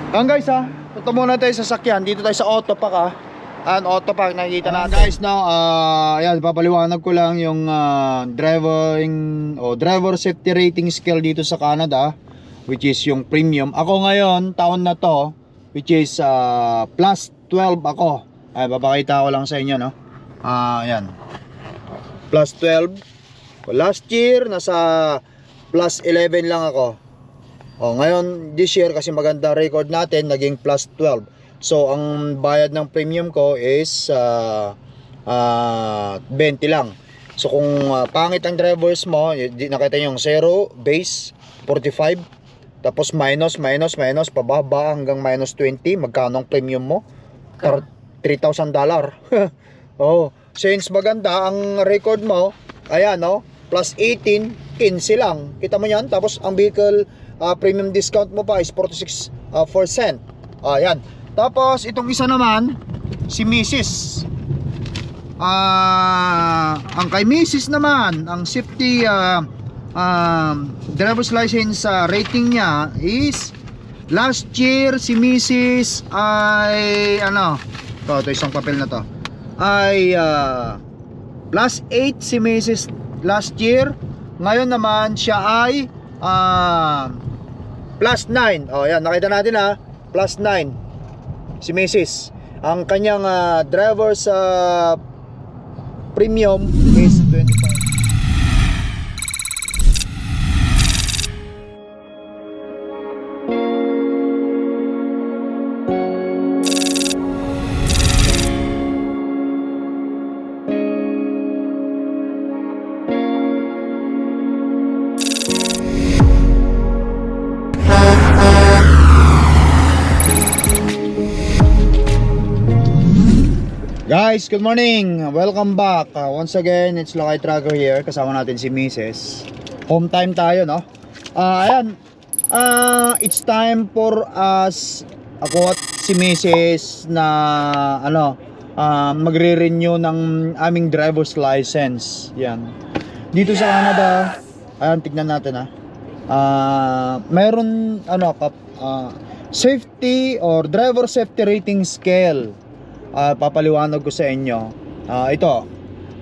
Guys punta muna tayo sa sasakyan. Dito tayo sa auto park auto park nakikita natin. Guys now, ayan, papaliwanag ko lang yung driver safety rating scale dito sa Canada, which is yung premium. Ako ngayon, taon na to, which is plus 12 ako. Ay, papakita ko lang sa inyo, no? Ayan. Plus 12. Last year, nasa plus 11 lang ako. Ngayon, this year, kasi maganda record natin, naging plus 12. So, ang bayad ng premium ko is 20 lang. So, kung pangit ang drivers mo, nakita nyo yung 0, base, 45. Tapos minus, pababa hanggang minus 20. Magkano ang premium mo? $3,000. Since maganda ang record mo, ayan, plus 18, 15 lang. Kita mo yan? Tapos, ang vehicle premium discount mo pa is 46%. Ayan. Tapos itong isa naman, si Mrs. Ang kay Mrs. naman, ang safety driver's license rating niya is last year si Mrs. ay ito isang papel na to ay plus 8 si Mrs. last year. Ngayon naman siya ay plus 9. Yan, nakita natin plus 9 si Mrs. Ang kanyang driver's premium is 25. Guys, good morning. Welcome back. Once again, it's Lakay Tracker here. Kasama natin si Mrs. Home time tayo, no? Ayan. It's time for us, ako at si Mrs. na magre-renew ng aming driver's license. Yan. Dito sa Canada, ayan, tignan natin mayroon safety or driver safety rating scale. Papaliwanag ko sa inyo. Ito,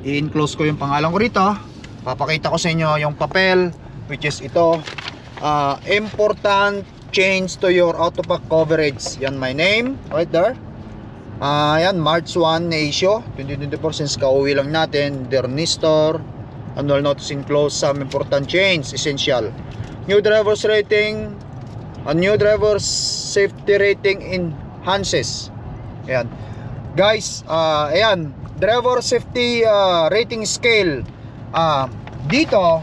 i-enclose ko yung pangalan ko rito. Papakita ko sa inyo yung papel, which is ito. Important change to your auto park coverage. Yan, my name right there. Yan, March 1 na issue 2024, since kauwi lang natin. Dear Nestor, annual notice enclosed, some important change, essential. New driver's rating, a new driver's safety rating enhances. Ayan. Guys, ayan, driver safety rating scale. Dito,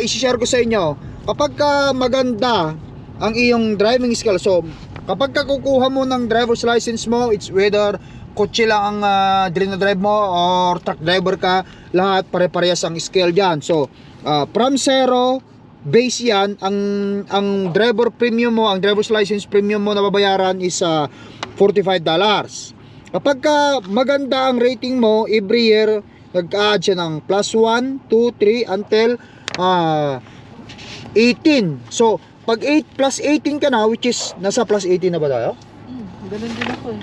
i-share ko sa inyo, kapag maganda ang iyong driving skill, so kapag kukuha mo ng driver's license mo, it's whether kotse lang ang drive mo or truck driver ka, lahat pare-parehas ang scale dyan. So, from 0, base yan, ang driver premium mo, ang driver's license premium mo na babayaran is $45. Kapag maganda ang rating mo, every year nag-add siya ng plus 1, 2, 3 until 18. So pag 8 plus 18 ka na, which is nasa plus 18 na ba tayo? Ganun din ako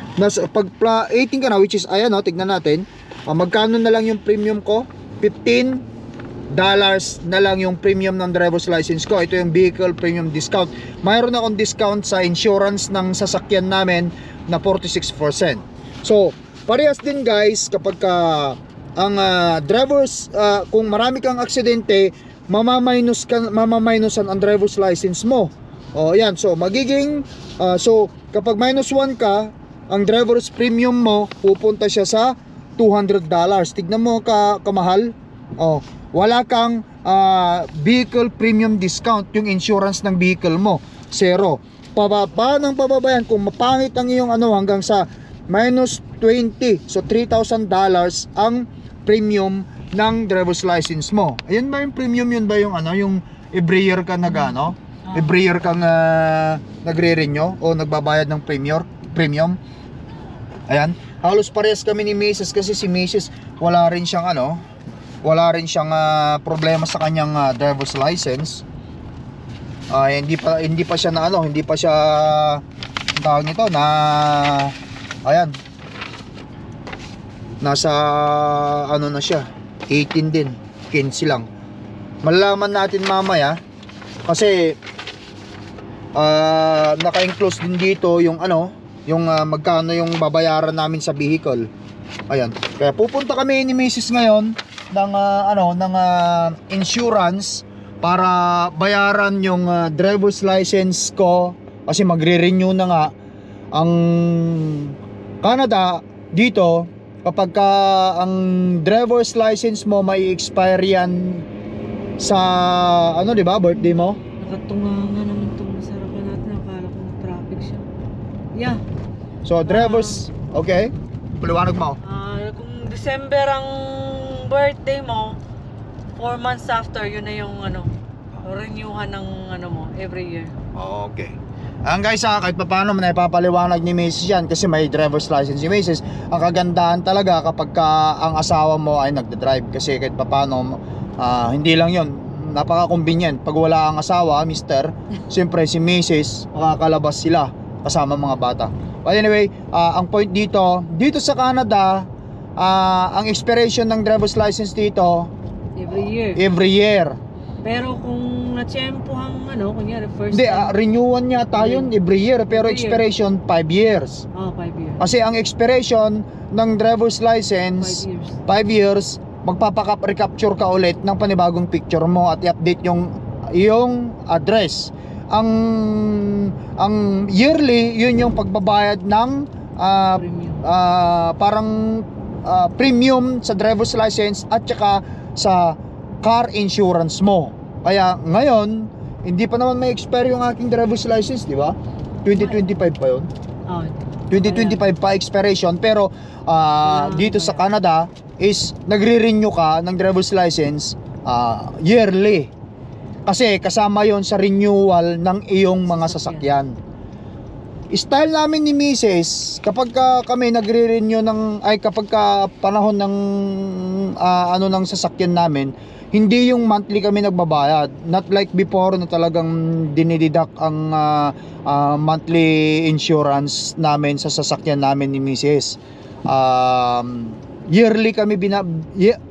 Pag 18 ka na, which is ayan tignan natin, magkano na lang yung premium ko? $15 na lang yung premium ng driver's license ko. Ito yung vehicle premium discount. Mayroon akong discount sa insurance ng sasakyan namin na 46%. So, parehas din guys, kapag ang drivers, kung marami kang aksidente, mamaminosan ang driver's license mo. Yan. So, magiging, kapag minus 1 ka, ang driver's premium mo, pupunta siya sa $200. Tignan mo kamahal. Wala kang vehicle premium discount, yung insurance ng vehicle mo, 0. Pababa ng pababa yan. Kung mapangit ang iyong hanggang sa minus 20, so $3,000 ang premium ng driver's license mo. Ayun ba yung premium? Yun ba yung yung every year ka every year kang nagre-renew o nagbabayad ng premium? Ayan, halos parehas kami ni Mrs. kasi si Mrs. wala rin siyang problema sa kanyang driver's license. Hindi pa siya na ano, hindi pa siya ang tawag nito na ayan. Nasa ano na siya, 18 din, 15 lang. Malalaman natin mamaya kasi naka-enclose din dito yung ano, yung magkano yung babayaran namin sa vehicle. Ayan. Kaya pupunta kami ni Mrs. ngayon ng insurance para bayaran yung driver's license ko kasi magre-renew na nga ang Canada dito. Kapag ang driver's license mo may expire yan sa ano, di ba, birthday mo? Nakatunga nga naman itong masarapan natin. Akala ko traffic siya. Yeah. So driver's, okay, paliwanag mo. Kung December ang birthday mo, 4 months after, yun na yung ano, renewhan ng ano mo, every year. Okay. Ang guys, kahit paano man ipapaliwanag ni Mrs. yan kasi may driver's license si Mrs. Ang kagandahan talaga kapag ang asawa mo ay nagda-drive kasi kahit paano hindi lang yon, napaka-convenient. Pag wala ang asawa, mister, siyempre si Mrs. makakalabas sila kasama mga bata. But anyway, ang point dito sa Canada, ang expiration ng driver's license dito every year. Pero kung natsyempohang ano, kunyari first hindi, time, renewan niya tayo every year, pero expiration 5 years. 5 years. Kasi ang expiration ng driver's license 5 years, magpapaka-recapture ka ulit ng panibagong picture mo at i-update yung address. Ang yearly, yun yung pagbabayad ng parang premium sa driver's license at saka sa car insurance mo. Kaya ngayon, hindi pa naman may expire yung aking driver's license, di ba? 2025 pa yun. 2025 pa expiration, pero dito sa Canada is nagre-renew ka ng driver's license yearly. Kasi kasama yon sa renewal ng iyong mga sasakyan. Style namin ni Mrs. kapag kami nagre-renew kapag panahon ng ng sasakyan namin, hindi yung monthly kami nagbabayad. Not like before na talagang dinideduct ang monthly insurance namin sa sasakyan namin ni Mrs. Yearly kami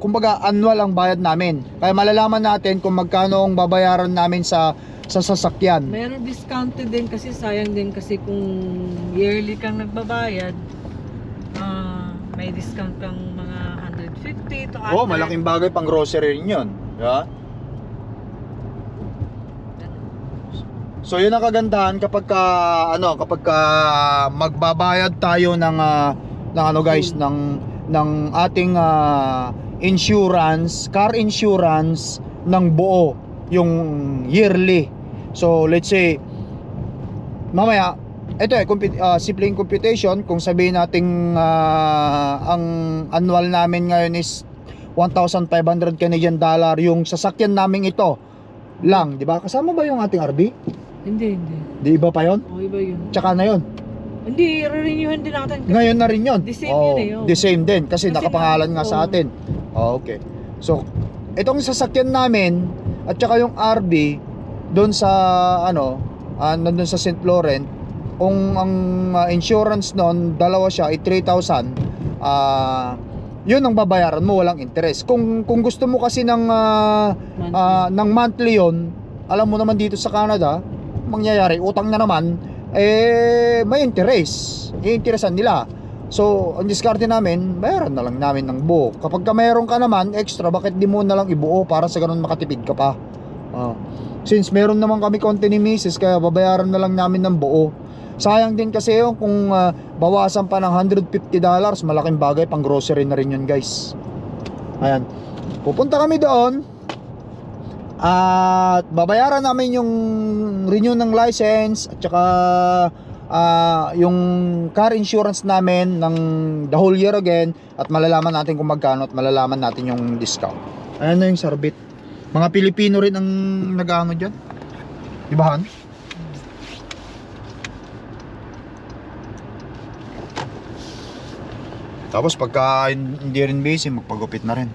kumbaga annual ang bayad namin. Kaya malalaman natin kung magkano ang babayaran namin sa sasakyan. Meron discounted din kasi sayang din kasi kung yearly kang nagbabayad, may discount kang mga 150 to 100. Oh, malaking bagay pang grocery rin yun. Diba? So yun ang kagandahan kapag magbabayad tayo ng guys, ng ating insurance, car insurance ng buo, yung yearly. So let's say mamaya ito simpleng computation, kung sabihin nating ang annual namin ngayon is 1,500 Canadian dollar yung sasakyan namin ito lang, di ba? Kasama ba yung ating RV? Hindi. Di iba pa yon? Iba yun. Tsaka na yon. Hindi, re-renewhan din natin. Ngayon na rin yun. The same yun eh. The same din kasi nakapangalan nga sa atin. Okay. So, itong sasakyan namin at saka yung RV doon sa nandun sa St. Laurent, kung ang insurance noon dalawa siya ay 3,000, yun ang babayaran mo, walang interest. Kung gusto mo kasi ng monthly yun, alam mo naman dito sa Canada, mangyayari utang na naman, may interest. I-interesan nila. So, ang diskarte namin, bayaran na lang namin ng buo. Kapag meron ka naman extra, bakit di mo na lang ibuo para sa ganun makatipid ka pa? Since meron naman kami konti ni Mrs., kaya babayaran na lang namin ng buo. Sayang din kasi yung kung bawasan pa ng $150, malaking bagay, pang grocery na rin yun guys. Ayan, pupunta kami doon at babayaran namin yung renew ng license at saka yung car insurance namin ng the whole year again, at malalaman natin kung magkano at malalaman natin yung discount. Ayan na yung sarbit. Mga Pilipino rin ang nag-ano dyan, di ba Han? Tapos pagka hindi rin busy, magpagupit na rin.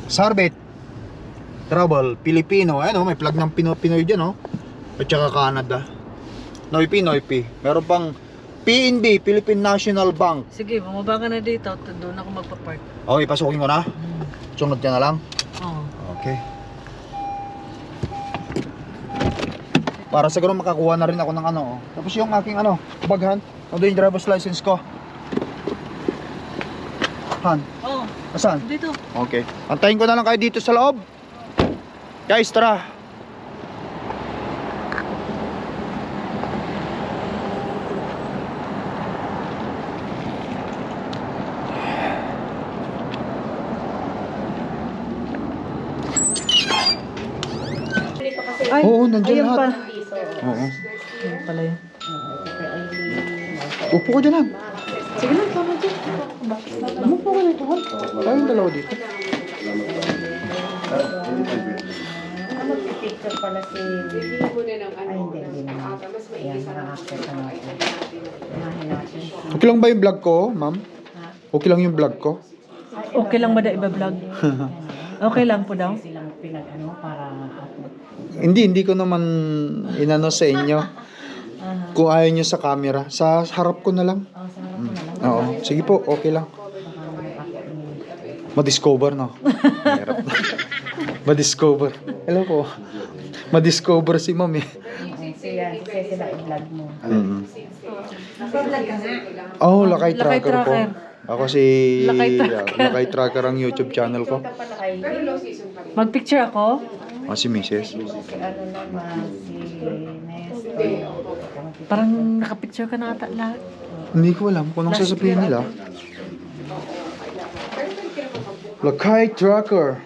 Sarbit Trouble Filipino. Ayan may plug ng Pinoy dyan At saka Canada. Noipi. Meron pang PNB, Philippine National Bank. Sige, bumaba ka na dito. Doon ako magpa-park. Okay, pasukin ko na. Sunod ka na lang. Oo. Okay. Para siguro makakuha na rin ako ng ano. Oh. Tapos yung aking ano, baghan. Ando yung driver's license ko. Han, Oo. asan? Dito. Okay. Antayin ko na lang kayo dito sa loob. Guys, tara. Ay, Oo, nandiyan ayun lahat. pala. Oo. Ayun pala yun. Upo ko dyan, Han. Sige lang, tama dyan. Upo ka dito, Han. Tayo yung dalawa dito. Magpipicture pala si... Bibili mo na ng ano. Ay, hindi naman. Mas Ayan, maigi sa nakaka-access na natin. Unahin natin. Okay lang ba yung vlog ko, ma'am? Okay lang yung vlog ko? Okay lang ba da iba-vlog? Okay lang po daw. Silang pinag-ano para... Hindi ko naman inano sa inyo. Kung ayaw nyo sa camera, sa harap ko na lang. Oh, sa harap ko na lang. Oo, sige po, okay lang. Ma-discover, no? Mahirap na. Ma-discover. Hello po. Ma-discover si ma'am eh. Siya sila i-vlog mo. Oh, Lakay Lakay Tracker po. Tracker. Ako si Lakay Tracker. Lakay Tracker ang YouTube channel ko. Ka pala kay... Pero low season pa rin. Mag-picture ako. Si Mrs. Si ano naman, si Nestor. Parang nakapicture ka na ata lahat. Hindi ko alam kung anong sasabihin nila. Lakay Tracker.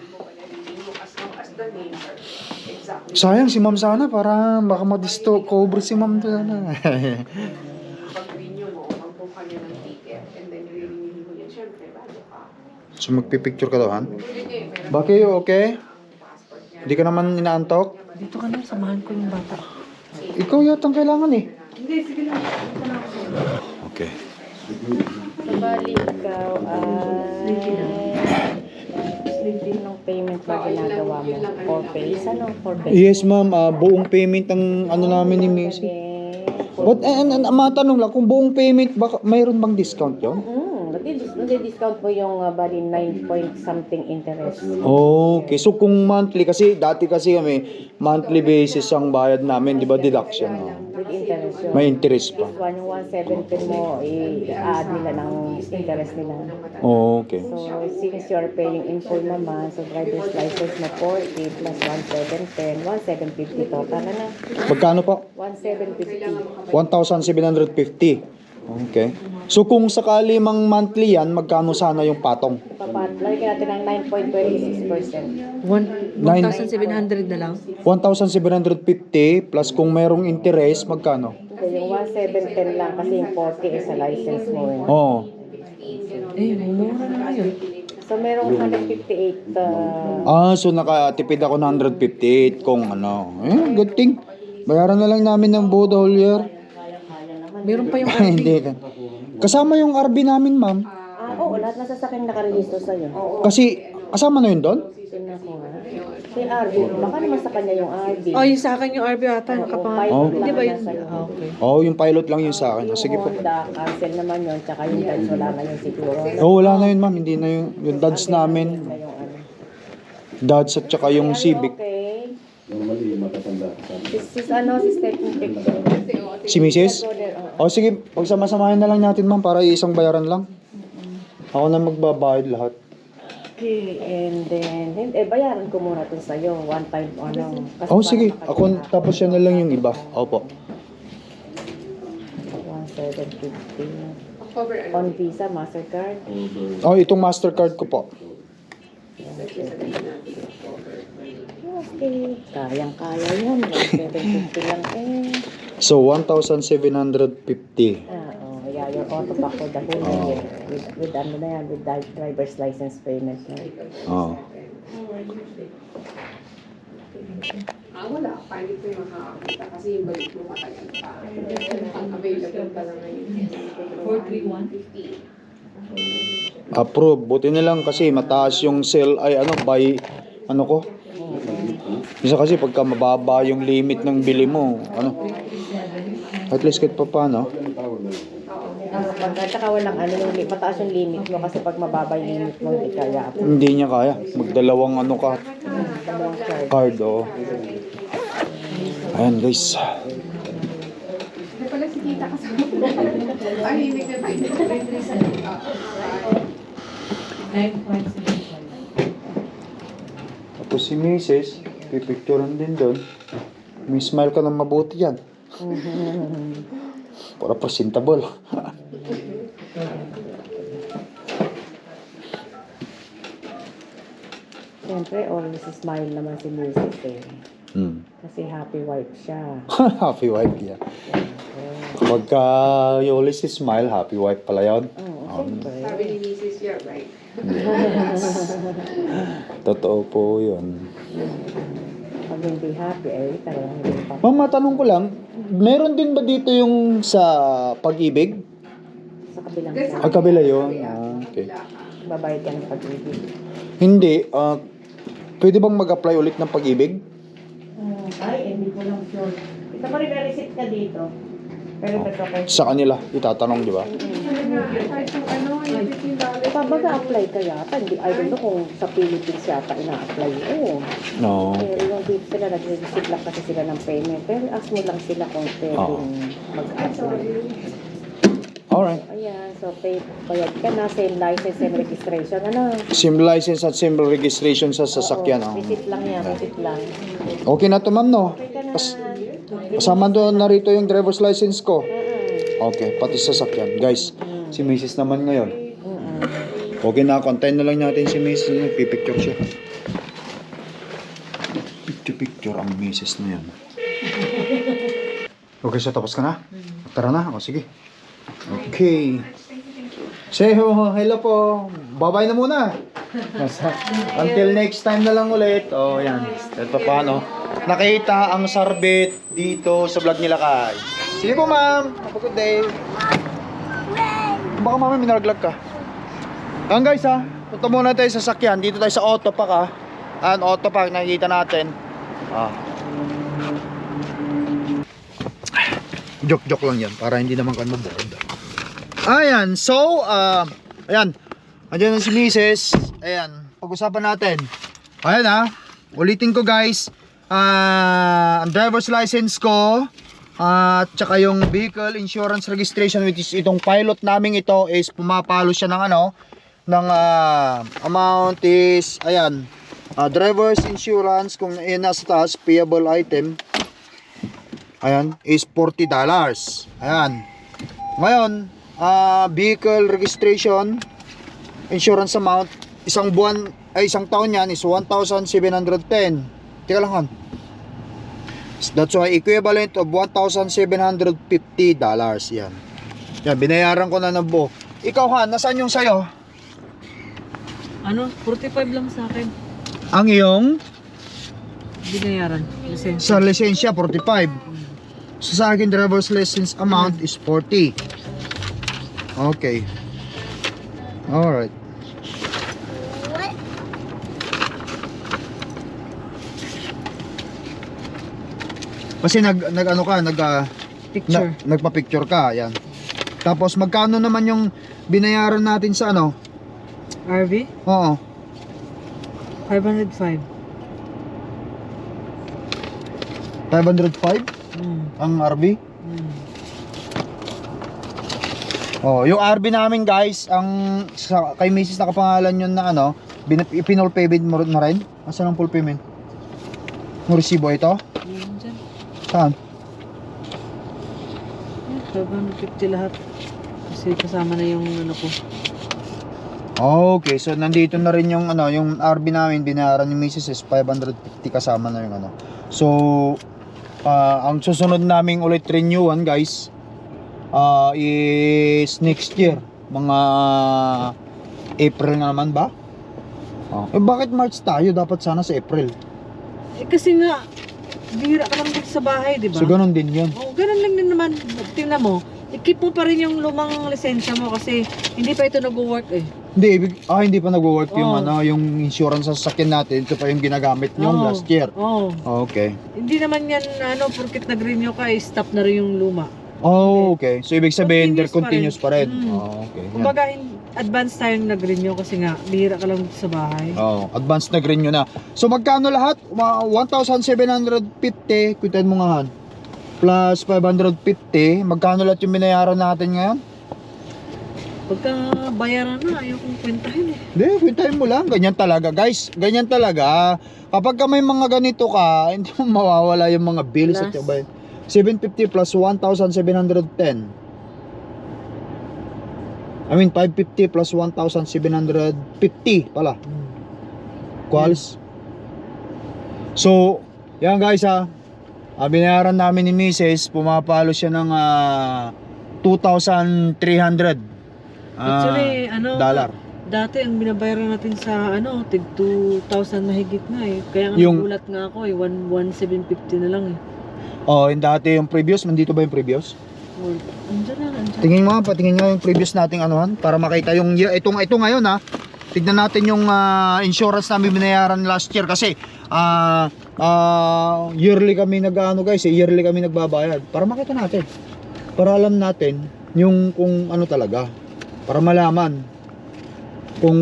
Sayang si ma'am sana para baka ma-discover si ma'am sana. Pag-renew mo, mag-book ka niya ng ticket and then i-renew mo yan. Siyempre, bago ka. So magpipicture ka daw, Han? Pwede niya eh, meron Bakit okay? Hindi ka naman inaantok? Dito ka na, samahan ko yung bata. Ikaw yatang kailangan eh. Hindi, sige lang. Okay. Bali, ikaw ng payment ba ginagawa mo? For pays? Ano? For pays? Yes ma'am, buong payment ang ano namin ni Mrs. But matanong lang, kung buong payment, baka, mayroon bang discount yun? Nadi-discount mo yung bali 9 point something interest. Okay, so kung monthly, kasi dati kasi kami, monthly basis ang bayad namin, di ba, deduction. No? With interest yun. May interest pa. This one, yung 170 mo, i-add nila ng interest nila. Okay. So, since you are paying in full naman, so driver's license mo 40 plus 1,710, 1,750 total na. Magkano po? 1,750. 1,750. Okay. So kung sakali mang monthly yan, magkano sana yung patong? Lagyan natin ng 9.26%. 1,700 na lang. 1,750 plus kung merong interest, magkano? Hindi, yung 1,710 lang kasi yung 40 is sa license mo. Oo. Eh, mura na ngayon. So, merong 158. So nakatipid ako ng 158 kung ano. Good thing. Bayaran na lang namin ng buo the whole year. Meron pa yung Hindi. Kasama yung RB namin, ma'am. Oo, lahat na sasakyan nakarehistro sa'yo. Kasi kasama na yun doon? Tingnan ko nga. Si RB, baka naman sa kanya yung RB. Oh, yung sa akin yung RB ata. Nakapangalan. pilot Oh. lang Hindi ba yun? nasa iyo. Okay. Yung pilot lang yun sa akin. Sige po. Honda, cancel naman yun, tsaka yung Dodge, wala na yung siguro. Wala na yun, ma'am. Hindi na yung Dodge namin. Na yung ano. Dodge at saka yung Civic. Okay. Si Stephanie Picture. Si Mrs.? Sige, pagsama-samahin na lang natin, ma'am, para isang bayaran lang. Ako na magbabayad lahat. Okay, and then, bayaran ko muna ito sa'yo. One time, ano. Kasi Sige. parang Ako, tapos yan na lang yung iba. Opo. 1,750. October, ano? On Visa, Mastercard. Itong Mastercard ko po. Okay. Kayang-kaya yan. 1,750 lang eh. So, 1,750. Yeah, your auto pack for the whole year. With ano na yan, with driver's license payment. No? Wala. Pwede ko yung makakakita kasi yung balik mo matagal pa. Ang available pa lang ngayon. 43150. Approve. Buti na lang kasi mataas yung sale ay by ano ko. Isa kasi pagka mababa yung limit ng bili mo, ano, at least kahit pa paano. Tsaka walang ano, mataas yung limit mo kasi pag mababa yung limit mo, hindi kaya. Hindi niya kaya. Magdalawang ano ka, Dalawang card. card, oh. Ayan guys. Hindi pala si Tita kasama. Ay, hindi ka tayo. Tapos si Mrs. pipicturean din doon. May smile ka ng mabuti yan. Para presentable. Siyempre, always smile naman si Mrs. eh. Kasi happy wife siya. Happy wife, yeah. Pagka you always smile, happy wife pala yun. Oo, siyempre. Sabi ni Mrs. You're right. Totoo po yun. Pag hindi happy, eh, talagang hindi pa. Ma'am, matanong ko lang, meron din ba dito yung sa pag-ibig? Sa kabilang Kasi- side, Ay, kabila yun. Okay. babayad ka ng pag-ibig. Hindi, pwede bang mag-apply ulit ng pag-ibig? Ay, hindi ko lang sure. Ito pa rin receipt ka dito. Pero ito kay Sa kanila, itatanong, di ba? Kahit yung ano, yung $15. Mag-a-apply ka yata. Hindi, I don't know kung sa Philippines yata ina-apply. Oo. No. Pero yung dito sila, nag-receive lang kasi sila ng payment. Pero ask mo lang sila kung pwedeng mag-apply. Alright. Ayan, so bayad ka na, same license, same registration. Ano? Sim license at sim registration sa sasakyan. Oo, visit lang yan, visit lang. Okay na to, ma'am, no? Okay ka na. Kasama doon na rito yung driver's license ko. Mm-mm. Okay, pati sa sasakyan. Guys, si Mrs. naman ngayon. Mm-mm. Okay na, contact na lang natin si Mrs. Pipicture siya. Picture ang Mrs. na yan. Okay, so tapos ka na? Tara na, o sige. Okay. Say hello po. Bye-bye na muna. Until next time na lang ulit. Oh, yan. Ito paano. Nakita ang sarbet dito sa vlog nila kay. Sige po, ma'am. Have a good day. Baka mami minaraglag ka. Ayan guys ha. Punta muna tayo sa sakyan. Dito tayo sa auto park ha. Ayan, auto park. Nakikita natin. Joke lang yan. Para hindi naman ka maboard. Ayan. So, ayan. Andiyan na si Mrs. Ayan. Pag-usapan natin. Ayan ha. Ulitin ko guys. Ang driver's license ko. At saka yung vehicle insurance registration, which is itong pilot namin ito, is pumapalo siya ng ano, ng amount is, ayan, driver's insurance, kung yan nasa taas, payable item, ayan, is $40. Ayan. Ngayon, vehicle registration insurance amount, isang taon yan is 1,710. Tika lang, Han. That's why equivalent of $1,750. Yan. Yan, binayaran ko na ng buo. Ikaw, Han, nasaan yung sayo? Ano, 45 lang sa akin. Ang iyong Binayaran. Lisensya. sa lisensya 45. So, sa akin driver's license amount is 40. Okay. Alright. Kasi nag-ano ka, Picture. nagpa-picture ka, yan. Tapos magkano naman yung binayaran natin sa ano? RV? Oo. 505. 505 ang RV. Oh, yung RV namin guys, ang kay Mrs. nakapangalan yun na ano, ipinol payment mo na rin. Asan ang full payment? Mo resibo ito? Yan dyan. Saan? 550 lahat. Kasi kasama na yung ano ko. Okay, so nandito na rin yung ano, yung RV namin binayaran ni Mrs. is 550 kasama na yung ano. So, ang susunod naming ulit renewal guys, is next year, mga April na naman ba? Bakit March tayo? Dapat sana sa April. Kasi nga, bihira ka lang dito sa bahay, di ba? So ganun din yun. Oh, ganun lang din naman. Tingnan mo, i-keep mo pa rin yung lumang lisensya mo kasi hindi pa ito nag-work eh. Hindi pa nagwo-work yung Oo. ano, yung insurance sa sasakyan natin. Ito pa yung ginagamit nyo Oo. last year. Oo. Okay. Hindi naman yan, porkit nag-renew ka, stop na rin yung luma. Oh, okay. So ibig sabihin, they're Continuous continuous pa rin. Mm. Oh, okay. Yan. Kumbaga, advance tayong nag-renew kasi nga, bihira ka lang dito sa bahay. Oh, advance na green nyo na. So magkano lahat? 1,750, kwitan mo nga Han. Plus 550, magkano lahat yung binayaran natin ngayon? Pagka bayaran na, ayaw kong kwentahin eh. Hindi, kwintahin mo lang. Ganyan talaga, guys. Ganyan talaga. Kapag ka may mga ganito ka, hindi mo mawawala yung mga bills at Plus. yung 750 plus 1,710. I mean, 550 plus 1,750 pala. Quals. So, yan guys ha. Binayaran namin ni Mrs. Pumapalo siya ng 2,300 Actually, dollar. dati ang binabayaran natin sa tig 2,000 mahigit na eh. Kaya nga Yung- nagulat nga ako eh, 1,750 na lang eh. Oh, yung dati yung previous, nandito ba yung previous? Or, andyan na. Tingin mo, patingin nga yung previous nating anuhan para makita yung ito ngayon ha. Tignan natin yung insurance namin binayaran last year kasi yearly kami guys, yearly kami nagbabayad para makita natin. Para alam natin yung kung ano talaga. Para malaman kung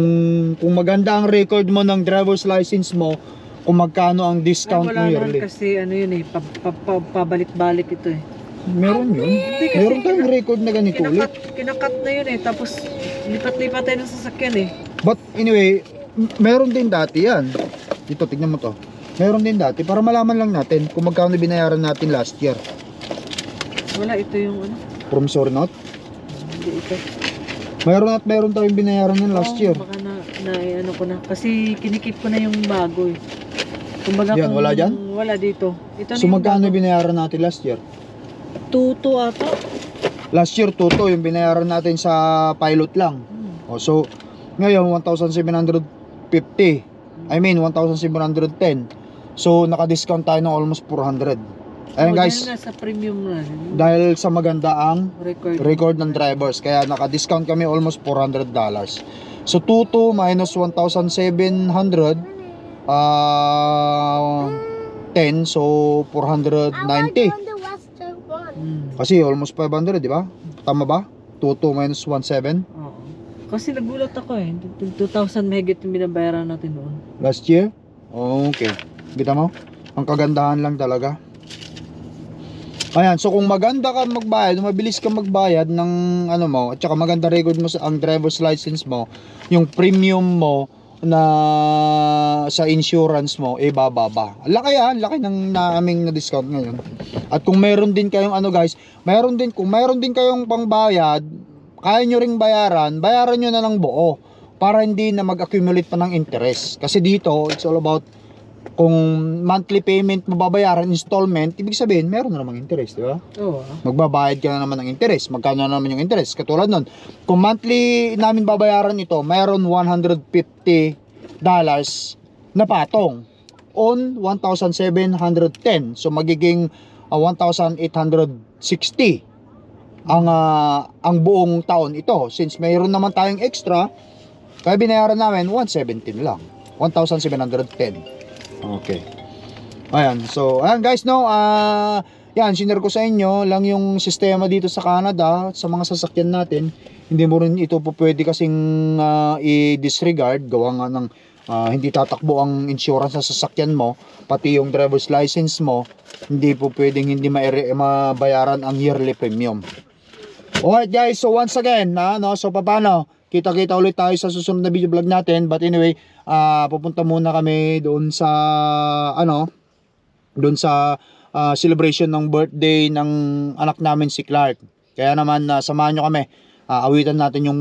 maganda ang record mo ng driver's license mo, kung magkano ang discount mo wala yearly. naman kasi yun eh, pabalik-balik ito eh. Meron yun. Hindi kasi Meron tayong record na ganito ulit. Kinakat na yun eh, tapos lipat-lipat tayo ng sasakyan eh. But anyway, meron din dati yan. Dito, tignan mo to. Meron din dati para malaman lang natin kung magkano binayaran natin last year. Wala, ito yung Promissory note. hindi ito. Meron tayong binayaran yan last Oo, year. Baka ko na. Kasi kinikip ko na yung bago eh. Kumbaga Yan, wala dyan? Wala dito. Ito So na yung magkano bago. binayaran natin last year? 2 ata. Last year, tuto yung binayaran natin sa pilot lang. O, so, ngayon, 1,750. I mean, 1,710. So, naka-discount tayo ng almost 400. Ayan guys, Dahil nga sa premium na. dahil sa maganda ang Record. record ng drivers, kaya naka-discount kami almost $400. So 22 minus 1,700 10, so 490 kasi almost 500, di ba? Tama ba? 22 minus 17 Oo. Kasi nagulat ako eh. 2,000 mahigit yung binabayaran natin noon. last year. Okay, kita mo? Ang kagandahan lang talaga. Ayan, so kung maganda ka magbayad, mabilis ka magbayad ng ano mo, at saka maganda record mo sa ang driver's license mo, yung premium mo na sa insurance mo, bababa. Laki ng naming na discount ngayon. At kung meron din kayong guys, kung meron din kayong pangbayad, kaya nyo ring bayaran nyo na ng buo para hindi na mag-accumulate pa ng interest. Kasi dito, it's all about kung monthly payment mababayaran, installment, ibig sabihin, meron na namang interest, di ba? Oo. Magbabayad ka na naman ng interest. Magkano na naman yung interest? Katulad nun, kung monthly namin babayaran ito, mayroon $150 na patong on 1,710. So magiging 1,860 ang buong taon ito. Since mayroon naman tayong extra, kaya binayaran namin 117 lang. 1,710. Okay. Ayan, so ayan guys, no, yan, sinare ko sa inyo lang yung sistema dito sa Canada sa mga sasakyan natin. Hindi mo rin ito po pwede kasing i-disregard, gawa nga ng hindi tatakbo ang insurance sa sasakyan mo, pati yung driver's license mo, hindi po pwedeng hindi mabayaran ang yearly premium. Alright guys, so once again, so paano? Kita-kita ulit tayo sa susunod na video vlog natin. But anyway, pupunta muna kami doon sa celebration ng birthday ng anak namin si Clark. Kaya naman samahan nyo kami. Awitan natin yung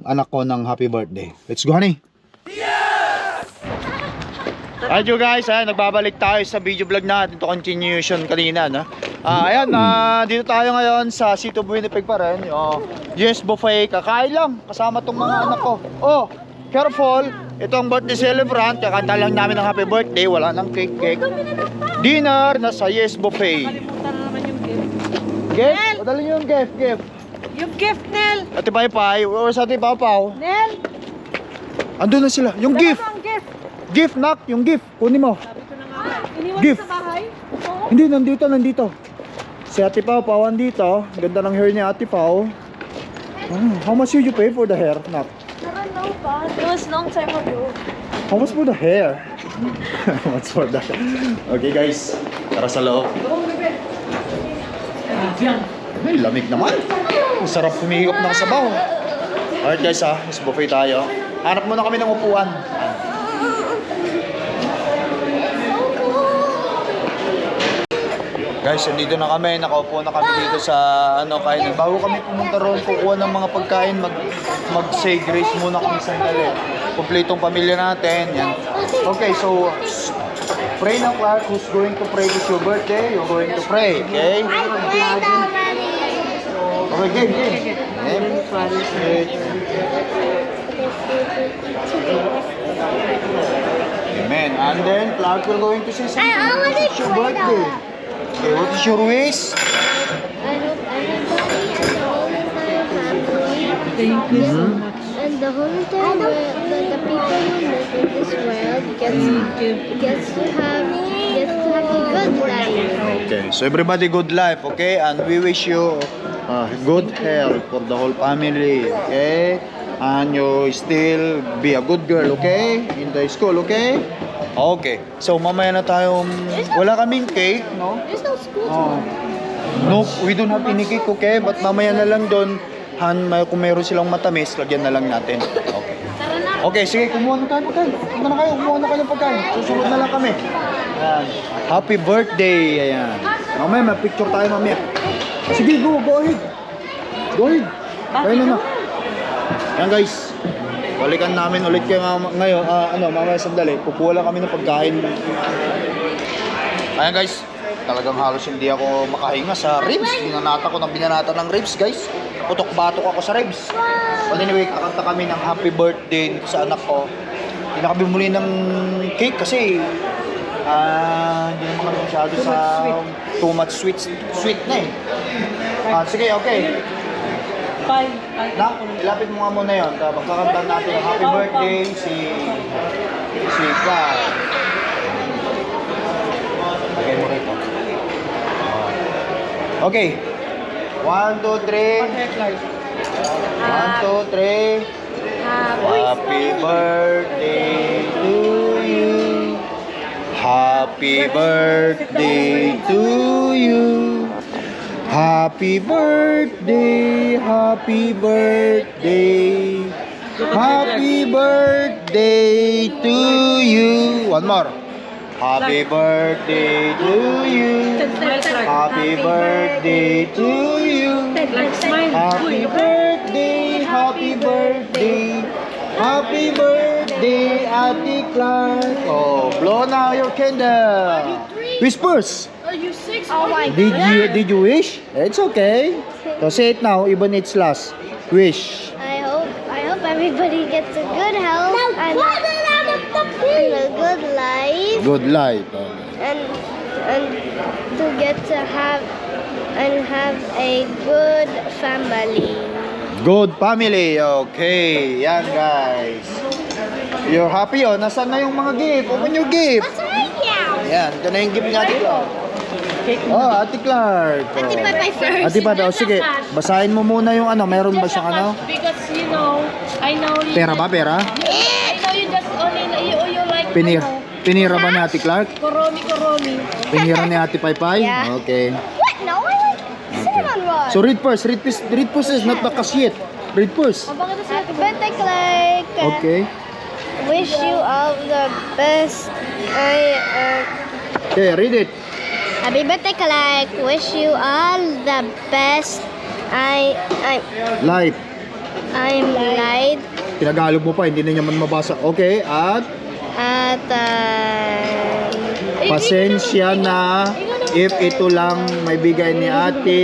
anak ko ng happy birthday. Let's go, honey. Alright you guys, nagbabalik tayo sa video vlog natin to continuation kanina, no? Ayan, dito tayo ngayon sa City of Winnipeg pa rin. Yes, buffet, kakain lang kasama tong mga anak ko. Oh, careful, itong birthday celebrant, kakanta lang namin ng happy birthday, wala nang cake. Dinner na sa Yes Buffet. Kalimutan na naman yung gift. Gift? O, dali nyo yung gift. Yung gift, Nel! Ate Pai Pai, or sa Ate Pau Pau. Nel! Andun na sila. Yung gift. Ang gift. Gift, nak. Yung gift. Kunin mo. Sabi ko na nga. Iniwan Gift. sa bahay? Oo. Hindi, nandito. Si Ate Pao, Pawan dito. Ganda ng hair niya, Ate Pao. How much did you pay for the hair, nak? I don't know pa. It was long time ago. How much for the hair? How much for that? Okay guys, tara sa loob. Ay, lamig naman. Ang sarap humihigop ng sabaw. Alright guys mas buffet tayo. Hanap muna kami ng upuan. Guys, nandito na kami. Nakaupo na kami dito sa kain. Bago kami pumunta roon, kukuha ng mga pagkain, mag-say grace muna kami sandali. Kompletong pamilya natin. Yan. Okay, so pray na, Clark. Who's going to pray this your birthday? You're going to pray, okay? Okay, game. Amen. And then, Clark, we're going to say something. It's your birthday. Okay, what is your wish? I hope everybody and the whole entire family Thank you so much. and the whole entire world, the people who live in this world gets to have a good life. Okay, so everybody good life, okay? And we wish you good health for the whole family, okay? And you still be a good girl, okay? In the school, okay? Okay, so mamaya na tayo, wala kaming cake, no? There's no school No, we don't have any cake, okay? But mamaya na lang doon, kung meron silang matamis, lagyan na lang natin. Okay. Okay, sige, kumuha na tayo pagkain. Punta na kayo, kumuha na kayo ng pagkain. Susunod na lang kami. Ayan. Happy birthday! Ayan. Mamaya, may picture tayo mamaya. Sige, go ahead. Go ahead. Kayo na. Ayan guys. Balikan namin ulit kayo ngayon. Mamaya sandali. Kukuha lang kami ng pagkain. Ayan guys. Talagang halos hindi ako makahinga sa ribs. Binanata ko ng binanata ng ribs guys. Putok-batok ako sa ribs. But anyway, kakanta kami ng happy birthday dito sa anak ko. Hindi na kami muli ng cake kasi hindi naman kami masyado sa too much sweet na eh. Sige, okay. Bye. Nak, ilapit mo nga muna yun. Pagkakanta natin ang happy birthday si Clark. Lagay mo rito. Okay. 1, 2, 3. 1, 2, 3. Happy birthday to you. Happy birthday to you. Happy birthday, happy birthday. Happy birthday to you. One more. Happy birthday to you. Happy birthday to you. Happy birthday, happy birthday. Happy birthday, Ate Clark. Oh, blow now your candle. Whispers. Are you 6? Oh my Did you wish? It's okay. So say it now, even it's last. Wish. I hope everybody gets a good health and a good life Good life. and to get to have a good family. Good family. Okay. Yan guys. You're happy oh. Nasaan na yung mga gift? Open your gift. What's right now? Yan. Ito na yung gift ni Ate Clark. Oh, Ate Clark. Ate Papa first. Ate Papa, sige. Basahin mo muna yung meron ba siyang Because you know, I know you. Pera ba? Pera? I know you just only you like. Pinira ba ni Ate Clark? Koromi. Pinira ni Ate Paypay? Yeah. Okay. What? No, I like cinnamon roll. So read first is not the cashier. Read first. Happy birthday, Clark. Okay. Wish you all the best. Okay, read it. Happy birthday, Clark. Wish you all the best. Life. I'm light. Tinagalog mo pa, hindi na naman mabasa. Okay, at At pasensya na if ito lang may bigay ni ate.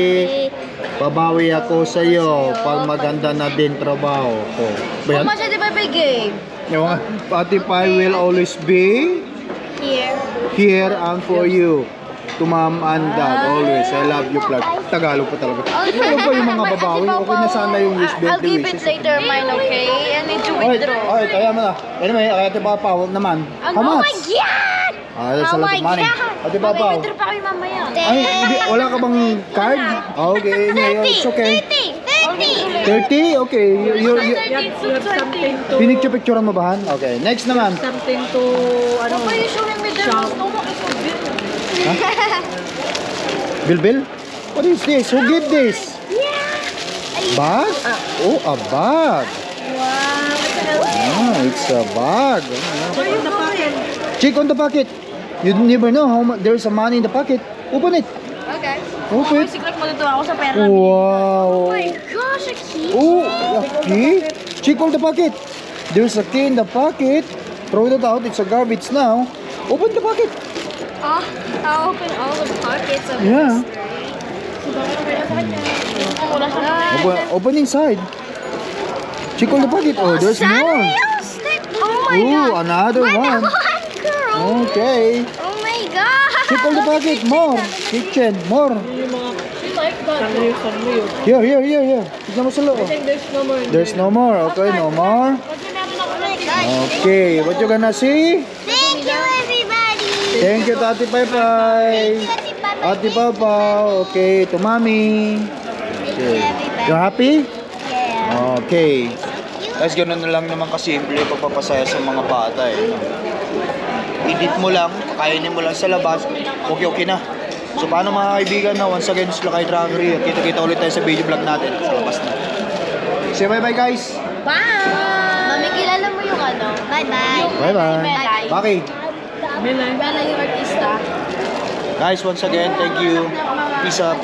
Babawi ako sa iyo pag maganda na din trabaho ko. Ba yan? How much did I give? Yung Ate Pai will always be here. here and for you. to mom and dad always. I love you, Clark. Tagalog pa talaga. Ano pa yung mga babawi? Okay na sana yung wish I'll birthday give it wishes. later mine, okay? I need to Alright, withdraw. alright, kaya mo na. Anyway, kaya ate Papa, huwag naman. How Oh much? my God! That's a lot of money. Ate Papa, Withdraw pa kami mamaya. ay, hindi, wala ka bang card? Okay, it's okay. 30? Okay, You have something to... pinicture-picturean mo ba, Han? Okay, next naman. Something to... Ano? Why are you showing me the Shop. stomach is so big? Bilbil? What is this? Who gave this? Bag? Oh, a bag. Ah, it's a bag. Check the pocket. Check on the pocket. You never know how much there's a money in the pocket. Open it. Okay. Open it. Secret mo dito ako sa pera. Wow. Gosh, a key. Oh, a key. Check on the pocket. There's a key in the pocket. Throw it out. It's a garbage now. Open the pocket. I'll open all the pockets of Yeah. Wala siya. Open inside. Check on the pocket. Oh, there's more. Oh my Oh, god. another one. Girl. Okay. Oh my god. Check on the pocket. More. Kitchen. More. Yung mga She like that. sangliw. Here. Tignan mo sa loob. There's no more. There's no more. Okay, no more. Kasi meron ako na. Okay, what you gonna see? Thank you, everybody. Thank you, Tati Pai Pai. Ate Papa. Okay, to Mami. Okay. You're happy? Yeah. Okay. Guys, ganun na lang naman kasimple yung pagpapasaya sa mga bata eh. No? Edit mo lang, pakainin mo lang sa labas, okay na. So paano mga kaibigan na once again sila kay Draggery. Kita-kita ulit tayo sa video vlog natin sa labas na. Say bye-bye guys. Bye! Mami, kilala mo yung ano? Bye-bye. Bye-bye. Melay. Baki. Melay. Melay yung artista. Guys, once again, thank you. Peace out.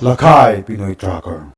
Lakay Pinoy Tracker.